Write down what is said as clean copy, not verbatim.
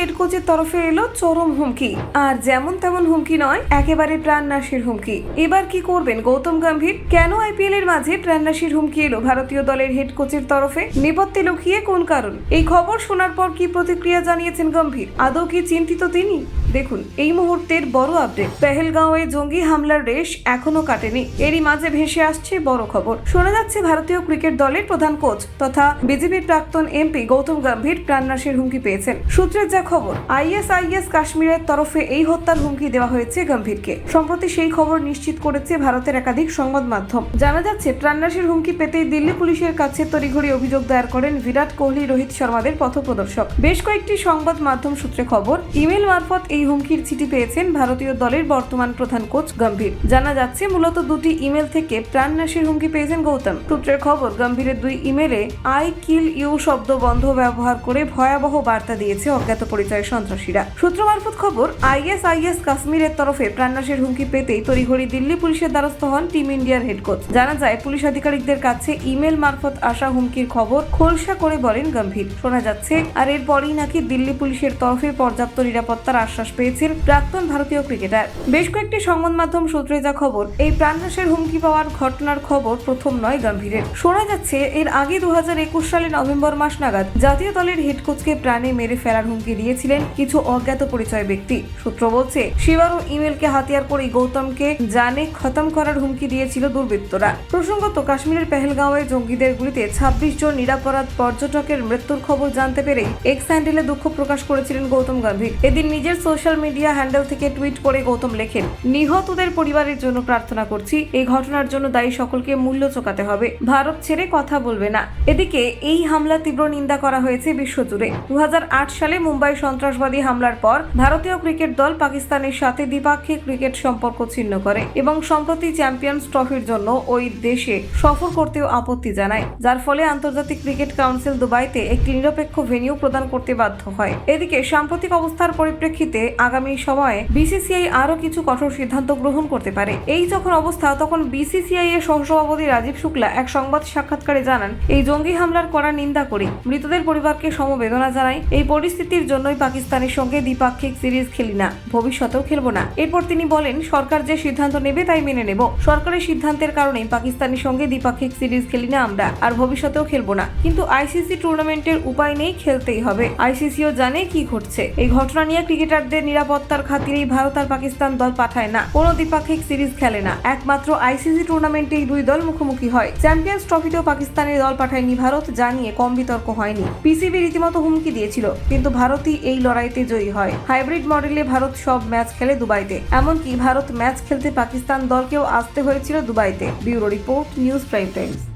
Head কোচের তরফে এলো চরম হুমকি, আর যেমন তেমন হুমকি নয়, একেবারে প্রাণনাশের হুমকি। এবার কি করবেন গৌতম গম্ভীর? কেন আইপিএল এর মাঝে প্রাণনাশের হুমকি এলো ভারতীয় দলের হেড কোচের তরফে? নেপথ্যে লুকিয়ে কোন কারণ? এই খবর শোনার পর কি প্রতিক্রিয়া জানিয়েছেন গম্ভীর? আদৌ কি চিন্তিত তিনি? দেখুন এই মুহূর্তের বড় আপডেট। পেহেলগাঁওয়ে জঙ্গি হামলার রেশ এখনো কাটেনি, এরই মাঝে ভেসে আসছে বড় খবর। শোনা যাচ্ছে ভারতীয় ক্রিকেট দলের প্রধান কোচ তথা বিজেপির প্রাক্তন এমপি গৌতম গম্ভীর প্রাণনাশের হুমকি পেয়েছেন। সূত্রের যা খবর, আইএসআইএস কাশ্মীরের তরফে এই হত্যার হুমকি দেওয়া হয়েছে গম্ভীরকে। সম্প্রতি সেই খবর নিশ্চিত করেছে ভারতের একাধিক সংবাদ মাধ্যম। জানা যাচ্ছে প্রাণনাশের হুমকি পেতেই দিল্লি পুলিশের কাছে তড়িঘড়ি অভিযোগ দায়ের করেন বিরাট কোহলি, রোহিত শর্মাদের পথপ্রদর্শক। বেশ কয়েকটি সংবাদ মাধ্যম সূত্রে খবর, ইমেল মারফত এই হুমকির চিঠি পেয়েছেন ভারতীয় দলের বর্তমান প্রধান কোচ গম্ভীর। জানা যাচ্ছে মূলত দুটি ইমেল থেকে প্রাণনাশের হুমকি পেয়েছেন গৌতম। সূত্রের খবর, গম্ভীরের দুই ইমেলে আই কিল ইউ শব্দ বন্ধ ব্যবহার করে ভয়াবহ বার্তা দিয়েছে অজ্ঞাত পরিচয় সন্ত্রাসীরা। সূত্র মারফত খবর, আইএসআইএস কাশ্মীরের তরফে প্রাণনাশের হুমকি পেতেই তড়িঘড়ি দিল্লি পুলিশের দ্বারস্থ হন টিম ইন্ডিয়ার হেড কোচ। জানা যায় পুলিশ আধিকারিকদের কাছে ইমেল মারফত আসা হুমকির খবর খোলসা করে বলেন গম্ভীর। শোনা যাচ্ছে আর এরপরই নাকি দিল্লি পুলিশের তরফে পর্যাপ্ত নিরাপত্তার আশ্বাস পেয়েছেন প্রাক্তন ভারতীয় ক্রিকেটার। বেশ কয়েকটি সংবাদ মাধ্যম সূত্রে যা খবর, এই প্রাণনাশের হুমকি পাওয়ার ঘটনার খবর প্রথম নয় গম্ভীরের। শোনা যাচ্ছে এর আগে 2021 সালে নভেম্বর মাস নাগাদ জাতীয় দলের হেড কোচকে প্রাণে মেরে ফেলার হুমকি দিয়েছিলেন কিছু অজ্ঞাত পরিচয় ব্যক্তি। সূত্র বলছে সেবারও ইমেলকে হাতিয়ার করে গৌতমকে জানে খতম করার হুমকি দিয়েছিল দুর্বৃত্তরা। প্রসঙ্গত, কাশ্মীরের পেহেলগাঁওয়ে জঙ্গিদের গুলিতে 26 জন নিরাপরাধ পর্যটকের মৃত্যুর খবর জানতে পেরেই এক্স হ্যান্ডেলে দুঃখ প্রকাশ করেছিলেন গৌতম গম্ভীর। এদিন নিজের সোশ্যাল মিডিয়া হ্যান্ডেল থেকে টুইট করে গৌতম লেখেন, নিহতদের পরিবারের জন্য প্রার্থনা করছি। এই ঘটনার জন্য দায়ী সকলকে মূল্য চোকাতে হবে, ভারত ছেড়ে কথা বলবে না। এদিকে এই হামলা তীব্র নিন্দা করা হয়েছে বিশ্বজুড়ে। 2008 সালে মুম্বাই সন্ত্রাসবাদী হামলার পর ভারতীয় ক্রিকেট দল পাকিস্তানের সাথে দ্বিপাক্ষিক ক্রিকেট সম্পর্ক ছিন্ন করে এবং সম্প্রতি চ্যাম্পিয়ন্স ট্রফির জন্য ওই দেশে সফর করতেও আপত্তি জানায়, যার ফলে আন্তর্জাতিক ক্রিকেট কাউন্সিল দুবাইতে একটি নিরপেক্ষ ভেন্যু প্রদান করতে বাধ্য হয়। এদিকে সাম্প্রতিক অবস্থার পরিপ্রেক্ষিতে আগামী সময়ে বিসিসিআই আরো কিছু কঠোর সিদ্ধান্ত গ্রহণ করতে পারে। এই যখন অবস্থা, তখন বিসিসিআই এর সহসভাপতি রাজীব শুক্লা এক সংবাদ সাক্ষাৎকারে জানান, এই জঙ্গি হামলার কড়া নিন্দা করি, মৃতদের পরিবারকে সমবেদনা জানাই। এই পরিস্থিতির জন্যই পাকিস্তানের সঙ্গে দ্বিপাক্ষিক সিরিজ খেলি না, ভবিষ্যতেও খেলবো না। এরপর তিনি বলেন, সরকার যে সিদ্ধান্ত নেবে তাই মেনে নেব। সরকারের সিদ্ধান্তের কারণেই পাকিস্তানের সঙ্গে দ্বিপাক্ষিক সিরিজ খেলি না আমরা, আর ভবিষ্যতেও খেলবো না। কিন্তু আইসিসি টুর্নামেন্টের উপায় নেই, খেলতেই হবে। আইসিসিও জানে কি ঘটছে। এই ঘটনা নিয়ে ক্রিকেটারদের নিরাপত্তার খাতিরেই ভারত আর পাকিস্তান দল পাঠায় না, কোনো দ্বিপাক্ষিক সিরিজ খেলে না। একমাত্র আইসিসি টুর্নামেন্টেই দুই দল মুখোমুখি হয়। চ্যাম্পিয়ন্স ট্রফিতেও পাকিস্তানের দল পাঠায়নি ভারত, জানিয়ে কম বিতর্ক হয়নি। পিসিবি রীতিমতো হুমকি দিয়েছিল, কিন্তু ভারতই এই লড়াইতে জয়ী হয়। হাইব্রিড মডেলে ভারত সব ম্যাচ খেলে দুবাইতে, এমনকি ভারত ম্যাচ খেলতে পাকিস্তান দলকেও আসতে হয়েছিল দুবাইতে। Bureau report, news prime Times.